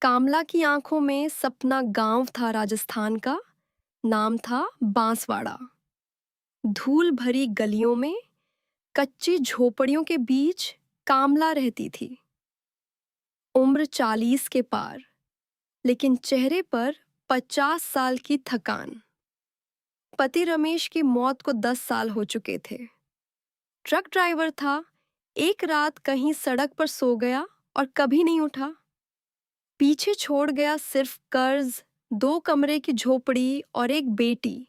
कामला की आंखों में सपना गांव था राजस्थान का। नाम था बांसवाड़ा। धूल भरी गलियों में कच्ची झोपड़ियों के बीच कामला रहती थी। उम्र 40 के पार, लेकिन चेहरे पर 50 साल की थकान। पति रमेश की मौत को 10 साल हो चुके थे। ट्रक ड्राइवर था। एक रात कहीं सड़क पर सो गया और कभी नहीं उठा। पीछे छोड़ गया सिर्फ कर्ज, 2 कमरे की झोपड़ी और एक बेटी,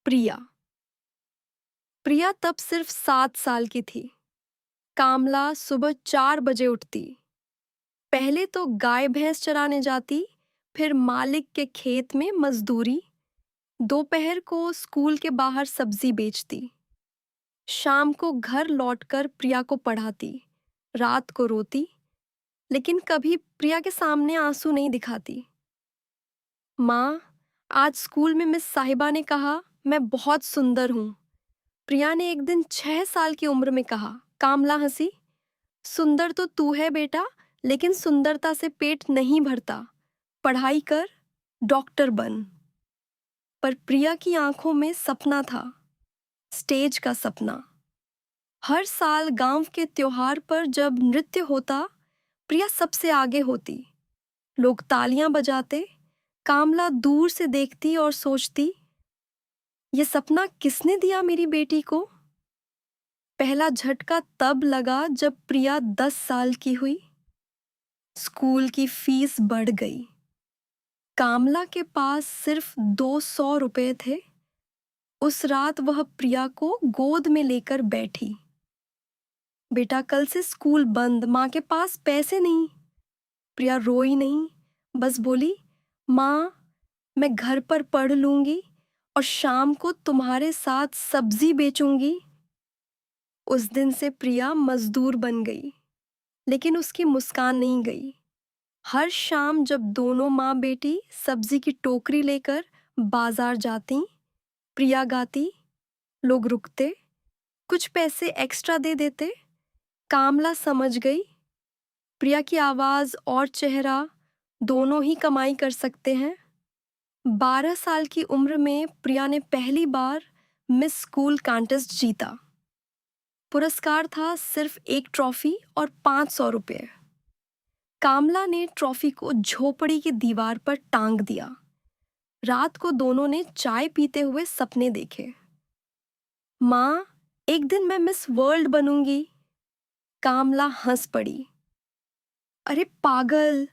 प्रिया। प्रिया तब सिर्फ 7 साल की थी। कामला सुबह 4 बजे उठती। पहले तो गाय भैंस चराने जाती, फिर मालिक के खेत में मजदूरी। दोपहर को स्कूल के बाहर सब्जी बेचती। शाम को घर लौटकर प्रिया को पढ़ाती। रात को रोती, लेकिन कभी प्रिया के सामने आंसू नहीं दिखाती। माँ, आज स्कूल में मिस साहिबा ने कहा मैं बहुत सुंदर हूँ। प्रिया ने एक दिन 6 साल की उम्र में कहा। कामला हंसी। सुंदर तो तू है बेटा, लेकिन सुंदरता से पेट नहीं भरता। पढ़ाई कर, डॉक्टर बन। पर प्रिया की आंखों में सपना था, स्टेज का सपना। हर साल गांव के त्योहार पर जब नृत्य होता, प्रिया सबसे आगे होती। लोग तालियां बजाते। कामला दूर से देखती और सोचती, ये सपना किसने दिया मेरी बेटी को। पहला झटका तब लगा जब प्रिया 10 साल की हुई। स्कूल की फीस बढ़ गई। कामला के पास सिर्फ 200 रुपए थे। उस रात वह प्रिया को गोद में लेकर बैठी। बेटा, कल से स्कूल बंद, माँ के पास पैसे नहीं। प्रिया रोई नहीं, बस बोली, माँ, मैं घर पर पढ़ लूंगी और शाम को तुम्हारे साथ सब्जी बेचूंगी। उस दिन से प्रिया मजदूर बन गई, लेकिन उसकी मुस्कान नहीं गई। हर शाम जब दोनों माँ बेटी सब्जी की टोकरी लेकर बाजार जाती, प्रिया गाती। लोग रुकते, कुछ पैसे एक्स्ट्रा दे देते। कामला समझ गई, प्रिया की आवाज और चेहरा दोनों ही कमाई कर सकते हैं। 12 साल की उम्र में प्रिया ने पहली बार मिस स्कूल कॉन्टेस्ट जीता। पुरस्कार था सिर्फ एक ट्रॉफी और 500 रुपये। कामला ने ट्रॉफी को झोपड़ी की दीवार पर टांग दिया। रात को दोनों ने चाय पीते हुए सपने देखे। माँ, एक दिन मैं मिस वर्ल्ड बनूंगी। कामला हंस पड़ी। अरे पागल,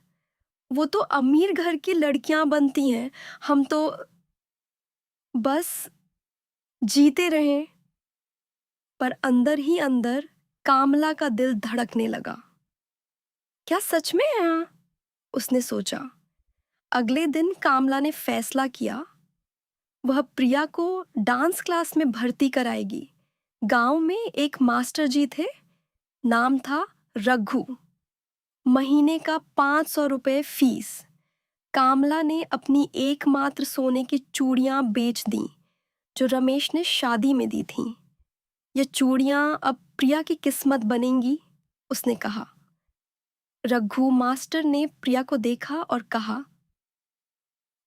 वो तो अमीर घर की लड़कियां बनती हैं, हम तो बस जीते रहें। पर अंदर ही अंदर कामला का दिल धड़कने लगा। क्या सच में है? उसने सोचा। अगले दिन कामला ने फैसला किया, वह प्रिया को डांस क्लास में भर्ती कराएगी। गांव में एक मास्टर जी थे, नाम था रघु। महीने का 500 रुपये फीस। कामला ने अपनी एकमात्र सोने की चूड़ियां बेच दी, जो रमेश ने शादी में दी थीं। ये चूड़ियां अब प्रिया की किस्मत बनेंगी, उसने कहा। रघु मास्टर ने प्रिया को देखा और कहा,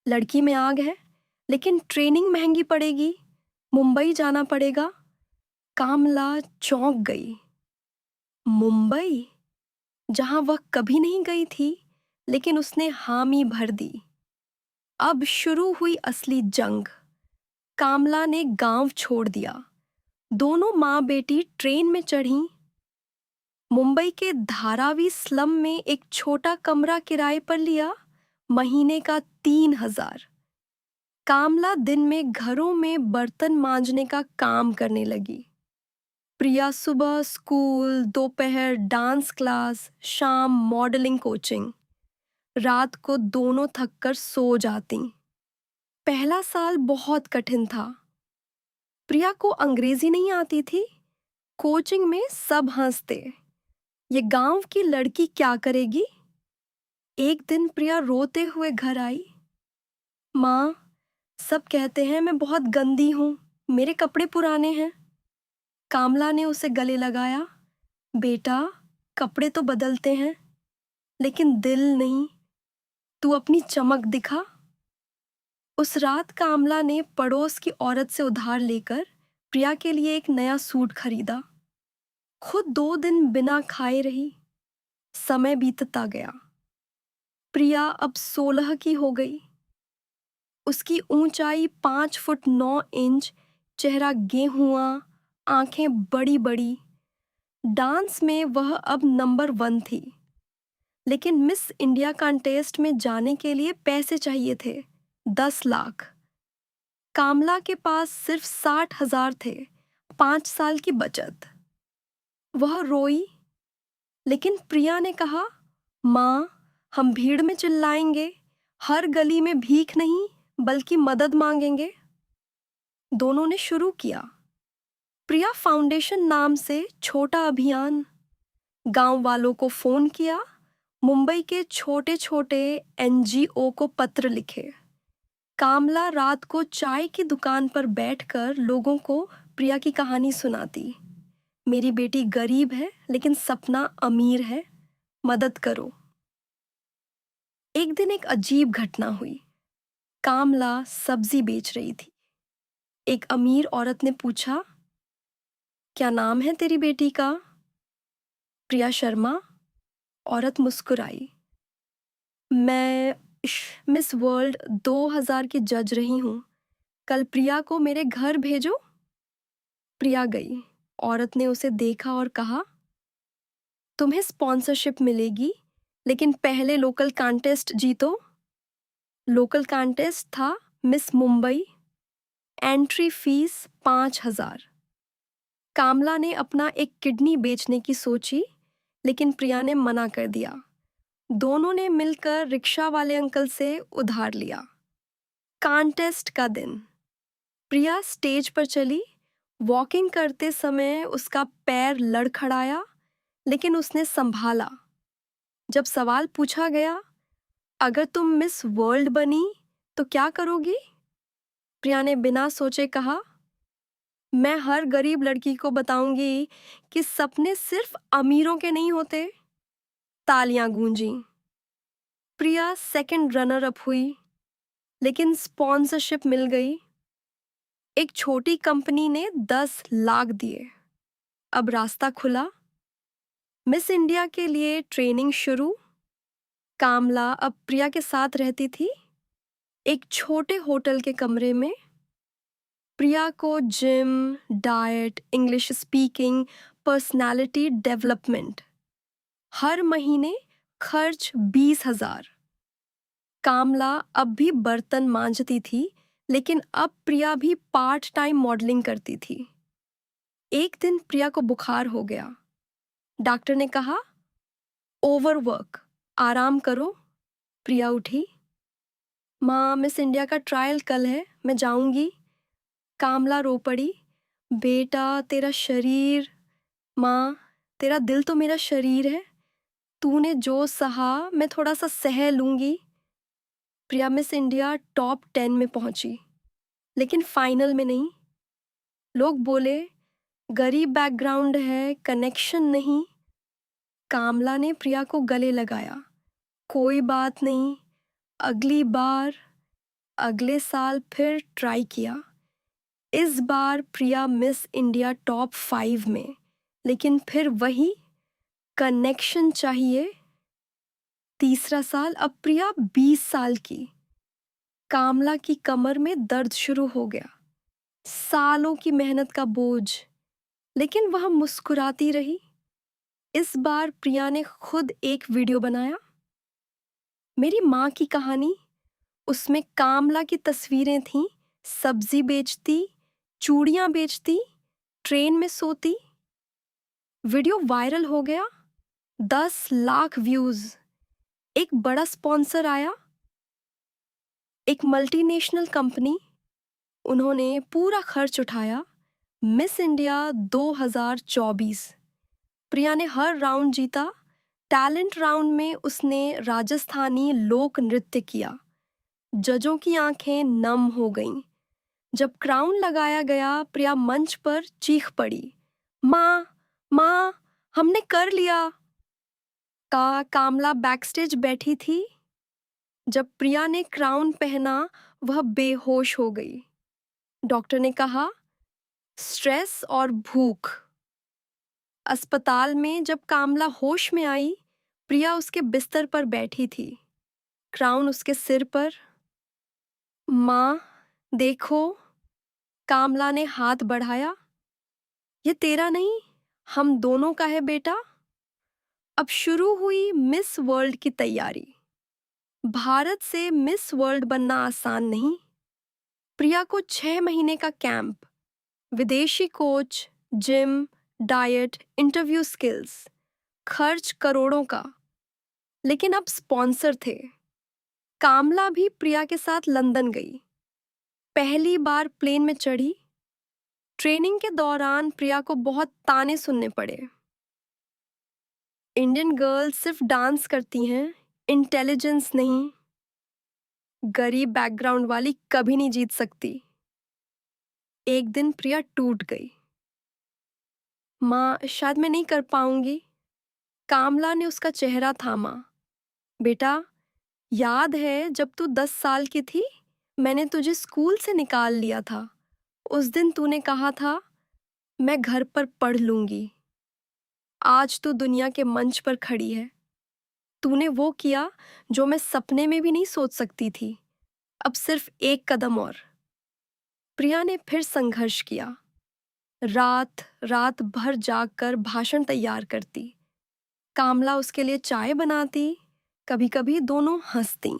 लड़की में आग है, लेकिन ट्रेनिंग महंगी पड़ेगी, मुंबई जाना पड़ेगा। कामला चौंक गई। मुंबई, जहां वह कभी नहीं गई थी, लेकिन उसने हामी भर दी। अब शुरू हुई असली जंग। कामला ने गांव छोड़ दिया। दोनों माँ बेटी ट्रेन में चढ़ीं। मुंबई के धारावी स्लम में एक छोटा कमरा किराए पर लिया, महीने का 3,000। कामला दिन में घरों में बर्तन मांजने का काम करने लगी। प्रिया सुबह स्कूल, दोपहर डांस क्लास, शाम मॉडलिंग कोचिंग। रात को दोनों थककर सो जाती। पहला साल बहुत कठिन था। प्रिया को अंग्रेजी नहीं आती थी। कोचिंग में सब हंसते, ये गांव की लड़की क्या करेगी। एक दिन प्रिया रोते हुए घर आई। माँ, सब कहते हैं मैं बहुत गंदी हूँ, मेरे कपड़े पुराने हैं। कामला ने उसे गले लगाया। बेटा, कपड़े तो बदलते हैं, लेकिन दिल नहीं। तू अपनी चमक दिखा। उस रात कामला ने पड़ोस की औरत से उधार लेकर प्रिया के लिए एक नया सूट खरीदा। खुद 2 दिन बिना खाए रही। समय बीतता गया। प्रिया अब 16 की हो गई। उसकी ऊंचाई 5 फुट 9 इंच, चेहरा गेहुआ, आंखें बड़ी बड़ी। डांस में वह अब नंबर 1 थी। लेकिन मिस इंडिया कॉन्टेस्ट में जाने के लिए पैसे चाहिए थे, 10 लाख। कामला के पास सिर्फ 60,000 थे, 5 साल की बचत। वह रोई, लेकिन प्रिया ने कहा, माँ, हम भीड़ में चिल्लाएंगे, हर गली में भीख नहीं बल्कि मदद मांगेंगे। दोनों ने शुरू किया प्रिया फाउंडेशन नाम से छोटा अभियान। गांव वालों को फोन किया, मुंबई के छोटे छोटे NGO को पत्र लिखे। कामला रात को चाय की दुकान पर बैठकर लोगों को प्रिया की कहानी सुनाती। मेरी बेटी गरीब है लेकिन सपना अमीर है, मदद करो। एक दिन एक अजीब घटना हुई। कामला सब्जी बेच रही थी। एक अमीर औरत ने पूछा, क्या नाम है तेरी बेटी का? प्रिया शर्मा। औरत मुस्कुराई। मैं मिस वर्ल्ड 2000 की जज रही हूँ। कल प्रिया को मेरे घर भेजो। प्रिया गई। औरत ने उसे देखा और कहा, तुम्हें स्पॉन्सरशिप मिलेगी, लेकिन पहले लोकल कॉन्टेस्ट जीतो। लोकल कॉन्टेस्ट था miss Mumbai. Entry fees 5,000। Kamla ने अपना एक किडनी बेचने की सोची, लेकिन प्रिया ने मना कर दिया। दोनों ने मिलकर रिक्शा वाले अंकल से उधार लिया। कॉन्टेस्ट का दिन। प्रिया स्टेज पर चली। वॉकिंग करते समय उसका पैर लड़खड़ाया, लेकिन उसने संभाला। जब सवाल पूछा गया, अगर तुम मिस वर्ल्ड बनी तो क्या करोगी? प्रिया ने बिना सोचे कहा, मैं हर गरीब लड़की को बताऊंगी कि सपने सिर्फ अमीरों के नहीं होते। तालियां गूंजी। प्रिया सेकंड रनर अप हुई, लेकिन स्पॉन्सरशिप मिल गई। एक छोटी कंपनी ने 10 लाख दिए। अब रास्ता खुला। मिस इंडिया के लिए ट्रेनिंग शुरू। कामला अब प्रिया के साथ रहती थी, एक छोटे होटल के कमरे में। प्रिया को gym, diet, English speaking, personality development. हर महीने खर्च 20,000। कामला अब भी बर्तन मांजती थी, लेकिन अब प्रिया भी पार्ट टाइम मॉडलिंग करती थी। एक दिन प्रिया को बुखार हो गया। डॉक्टर ने कहा, ओवरवर्क, आराम करो। प्रिया उठी। माँ, मिस इंडिया का ट्रायल कल है, मैं जाऊंगी। कामला रो पड़ी। बेटा, तेरा शरीर। माँ, तेरा दिल तो मेरा शरीर है। तूने जो सहा मैं थोड़ा सा सह लूंगी। प्रिया मिस इंडिया टॉप 10 में पहुंची, लेकिन फाइनल में नहीं। लोग बोले, गरीब बैकग्राउंड है, कनेक्शन नहीं। कामला ने प्रिया को गले लगाया। कोई बात नहीं, अगली बार। अगले साल फिर ट्राई किया। इस बार प्रिया मिस इंडिया टॉप 5 में, लेकिन फिर वही कनेक्शन चाहिए। तीसरा साल, अब प्रिया 20 साल की। कामला की कमर में दर्द शुरू हो गया। सालों की मेहनत का बोझ, लेकिन वह मुस्कुराती रही। इस बार प्रिया ने खुद एक वीडियो बनाया। मेरी माँ की कहानी। उसमें कामला की तस्वीरें थीं। सब्जी बेचती, चूड़ियाँ बेचती, ट्रेन में सोती। वीडियो वायरल हो गया। 10 लाख व्यूज। एक बड़ा स्पॉन्सर आया, एक मल्टीनेशनल कंपनी। उन्होंने पूरा खर्च उठाया। Miss India 2024। प्रिया ने हर राउंड जीता। टैलेंट राउंड में उसने राजस्थानी लोक नृत्य किया। जजों की आंखें नम हो गईं। जब क्राउन लगाया गया, प्रिया मंच पर चीख पड़ी, माँ, माँ, हमने कर लिया। कामला बैकस्टेज बैठी थी। जब प्रिया ने क्राउन पहना वह बेहोश हो गई। डॉक्टर ने कहा स्ट्रेस और भूख। अस्पताल में जब कामला होश में आई, प्रिया उसके बिस्तर पर बैठी थी, क्राउन उसके सिर पर। माँ देखो, कामला ने हाथ बढ़ाया। ये तेरा नहीं, हम दोनों का है बेटा। अब शुरू हुई मिस वर्ल्ड की तैयारी। भारत से मिस वर्ल्ड बनना आसान नहीं। प्रिया को 6 महीने का कैंप, विदेशी coach, gym, diet, interview skills, खर्च करोड़ों का। लेकिन अब स्पॉन्सर थे। कामला भी प्रिया के साथ लंदन गई। पहली बार प्लेन में चढ़ी। ट्रेनिंग के दौरान प्रिया को बहुत ताने सुनने पड़े। इंडियन गर्ल्स सिर्फ डांस करती हैं, इंटेलिजेंस नहीं। गरीब बैकग्राउंड वाली कभी नहीं जीत सकती। एक दिन प्रिया टूट गई। माँ शायद मैं नहीं कर पाऊंगी। कामला ने उसका चेहरा थामा। बेटा, याद है जब तू 10 साल की थी, मैंने तुझे स्कूल से निकाल लिया था। उस दिन तूने कहा था मैं घर पर पढ़ लूंगी। आज तू दुनिया के मंच पर खड़ी है। तूने वो किया जो मैं सपने में भी नहीं सोच सकती थी। अब सिर्फ एक कदम और। प्रिया ने फिर संघर्ष किया। रात रात भर जागकर भाषण तैयार करती। कामला उसके लिए चाय बनाती। कभी कभी दोनों हंसती।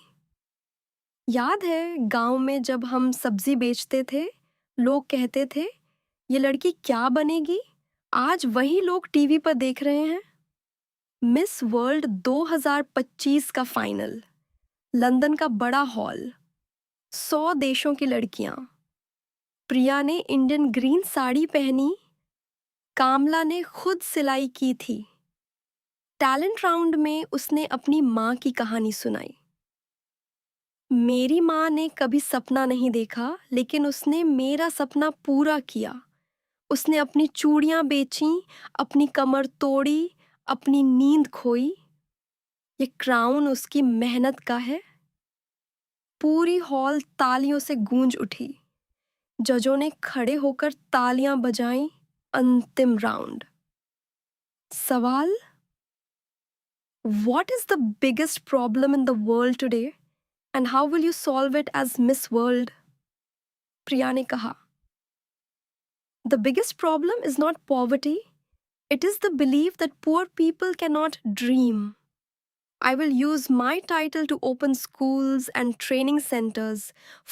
याद है गांव में जब हम सब्जी बेचते थे, लोग कहते थे ये लड़की क्या बनेगी। आज वही लोग टीवी पर देख रहे हैं। मिस वर्ल्ड 2025 का फाइनल, लंदन का बड़ा हॉल, 100 देशों की लड़कियां। प्रिया ने इंडियन ग्रीन साड़ी पहनी। कामला ने खुद सिलाई की थी। टैलेंट राउंड में उसने अपनी माँ की कहानी सुनाई। मेरी माँ ने कभी सपना नहीं देखा, लेकिन उसने मेरा सपना पूरा किया। उसने अपनी चूड़ियां बेचीं, अपनी कमर तोड़ी, अपनी नींद खोई। ये क्राउन उसकी मेहनत का है। पूरी हॉल तालियों से गूंज उठी। जजों ने खड़े होकर तालियां बजाईं। अंतिम राउंड। सवाल, What is the biggest problem in the world today and how will you solve it as Miss World? प्रिया ने कहा, The biggest problem is not poverty, it is the belief that poor people cannot dream. I will use my title to open schools and training centers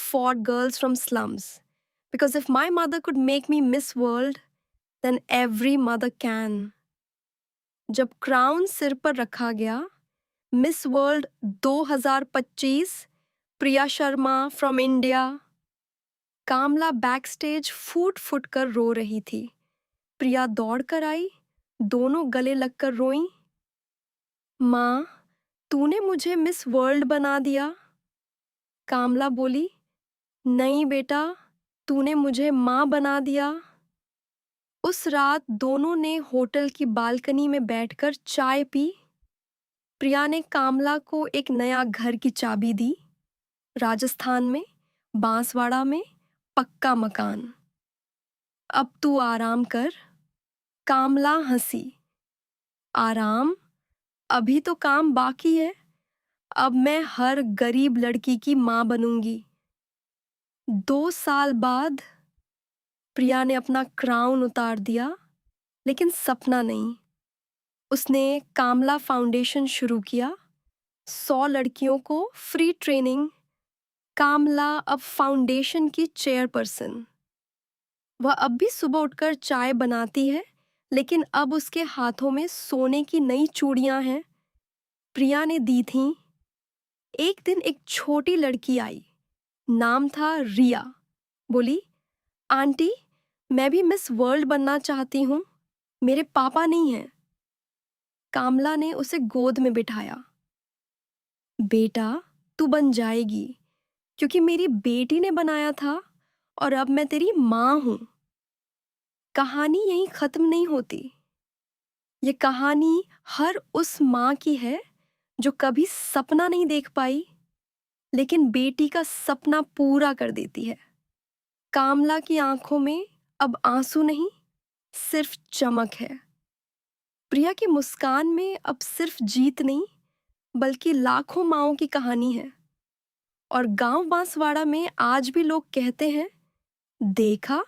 for girls from slums. Because if my mother could make me Miss World, then every mother can. जब crown सिर पर रखा गया, miss world 2025, Priya Sharma from India. Kamla backstage फूट फूट कर रो रही थी। प्रिया दौड़ कर आई, दोनों गले लगकर रोईं। माँ, तूने मुझे मिस वर्ल्ड बना दिया। कामला बोली, नहीं बेटा, तूने मुझे माँ बना दिया। उस रात दोनों ने होटल की बालकनी में बैठकर चाय पी। प्रिया ने कामला को एक नया घर की चाबी दी। राजस्थान में, बांसवाड़ा में, पक्का मकान। अब तू आराम कर। कामला हंसी। आराम? अभी तो काम बाकी है। अब मैं हर गरीब लड़की की माँ बनूंगी। 2 साल बाद प्रिया ने अपना क्राउन उतार दिया, लेकिन सपना नहीं। उसने कामला फाउंडेशन शुरू किया। 100 लड़कियों को फ्री ट्रेनिंग। कामला अब फाउंडेशन की चेयरपर्सन। वह अब भी सुबह उठकर चाय बनाती है, लेकिन अब उसके हाथों में सोने की नई चूड़ियां हैं। प्रिया ने दी थीं। एक दिन एक छोटी लड़की आई, नाम था रिया। बोली, आंटी, मैं भी मिस वर्ल्ड बनना चाहती हूँ। मेरे पापा नहीं हैं। कामला ने उसे गोद में बिठाया। बेटा, तू बन जाएगी, क्योंकि मेरी बेटी ने बनाया था और अब मैं तेरी माँ हूँ। कहानी यहीं खत्म नहीं होती। ये कहानी हर उस माँ की है जो कभी सपना नहीं देख पाई, लेकिन बेटी का सपना पूरा कर देती है। कामला की आंखों में अब आंसू नहीं, सिर्फ चमक है। प्रिया की मुस्कान में अब सिर्फ जीत नहीं, बल्कि लाखों माँओं की कहानी है। और गांव बांसवाड़ा में आज भी लोग कहते हैं, देखा,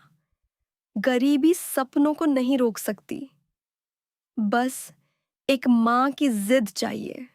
गरीबी सपनों को नहीं रोक सकती, बस एक माँ की जिद चाहिए।